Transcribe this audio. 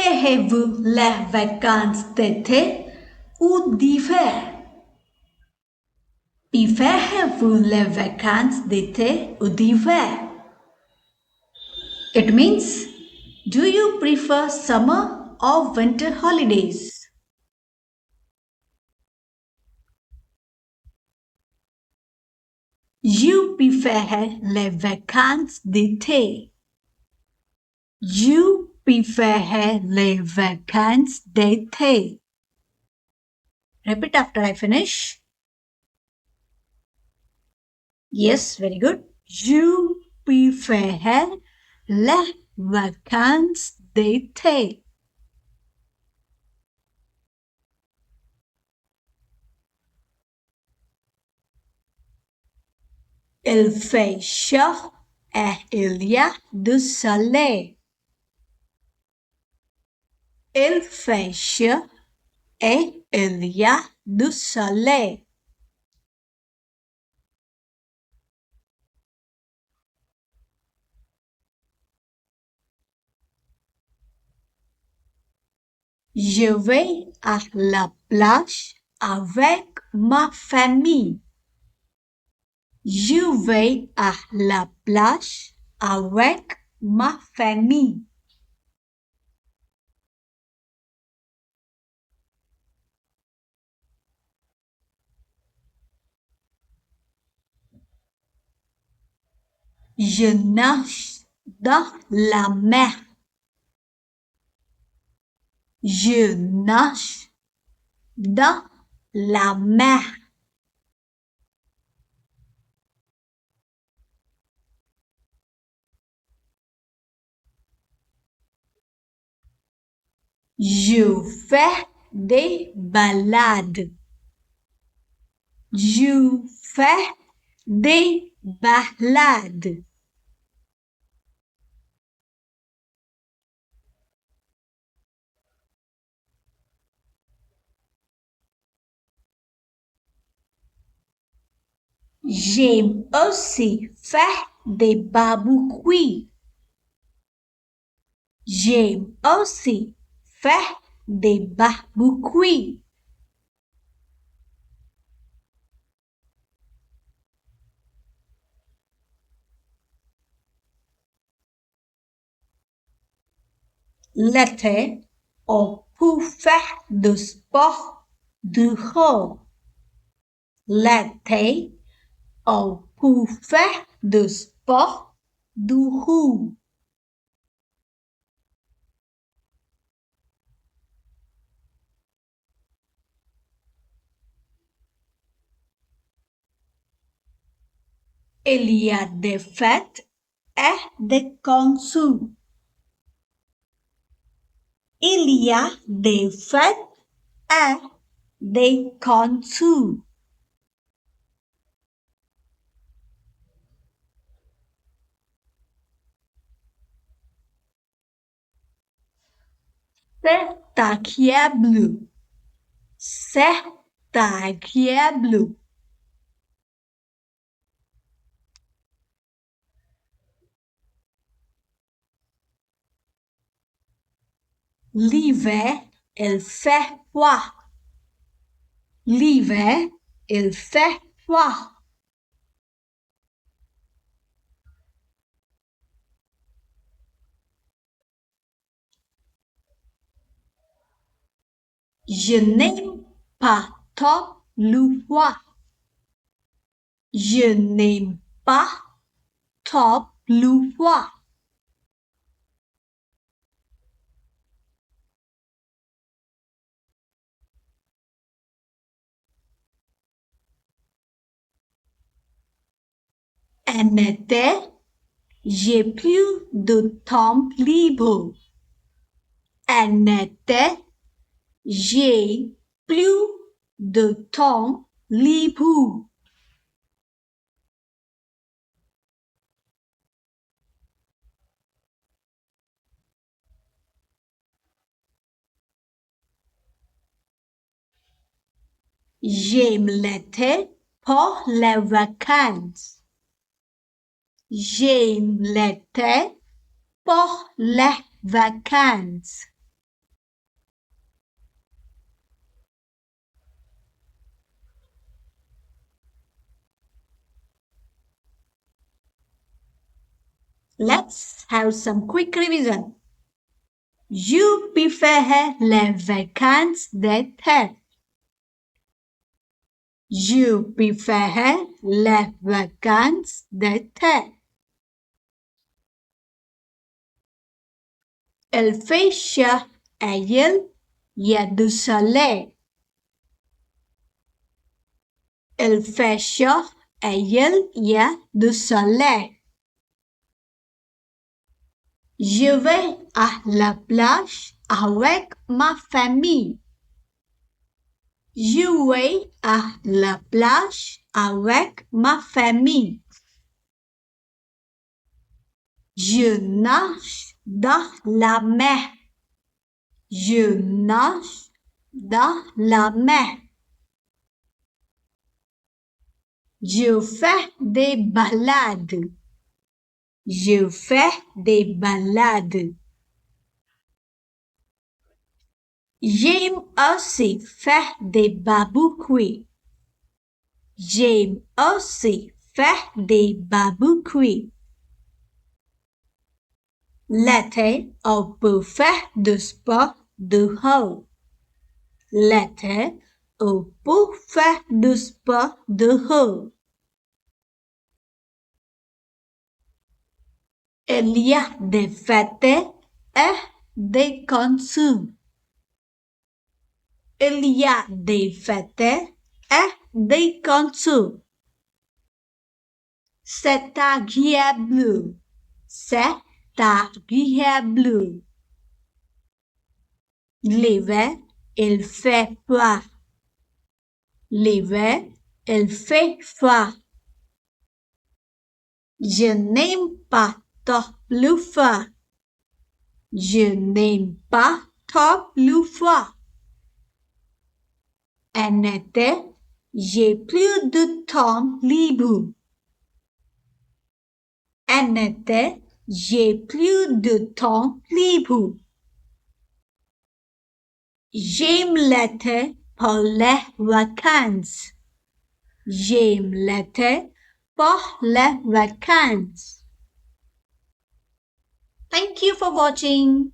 Faites-vous les vacances d'été ou d'hiver? Faites-vous les vacances d'été ou d'hiver? It means, do you prefer summer or winter holidays? You prefer les vacances d'été. You prefer les vacances d'été. Repeat after I finish. Yes, very good. You prefer les vacances d'été. Il fait chaud et il y a du soleil. Il fait chaud et il y a du soleil. Je vais à la plage avec ma famille. Je vais à la plage avec ma famille. Je nage dans la mer. Je nage dans la mer. Je fais des balades. Je fais des balades. J'aime aussi faire des barbecues. J'aime aussi faire des barbecues. L'été, on peut faire du sport dehors. L'été, on peut faire du sport dehors. Il y a des fêtes et des concerts. Il y a des fêtes et des concerts. C'est agréable. C'est agréable. L'hiver, il fait froid. L'hiver, il fait froid. Je n'aime pas trop le froid. Je n'aime pas trop le froid. En été, j'ai plus de temps libre. En été, j'ai plus de temps libre. J'aime l'été pour les vacances. J'aime l'été pour les vacances. Let's have some quick revision. Je préfère les vacances d'été. Je préfère les vacances d'été. Il fait chaud ailleurs, il y a du soleil. Il fait chaud ailleurs, il y a du soleil. Je vais à la plage avec ma famille. Je vais à la plage avec ma famille. Je nage dans la mer. Je nage dans la mer. Je fais des balades. Je fais des balades. J'aime aussi faire des barbecues. J'aime aussi faire des barbecues. L'été, on peut faire du sport dehors. L'été, on peut faire du sport dehors. Il y a des fêtes et des concerts. Il y a des fêtes et des concerts. C'est agréable. C'est agréable. L'hiver, il fait froid. L'hiver, il fait froid. Je n'aime pas trop le froid. Je n'aime pas trop le froid. En été, j'ai plus de temps libre. En été, j'ai plus de temps libre. J'aime l'été pour les vacances. J'aime l'été pour les vacances. Thank you for watching.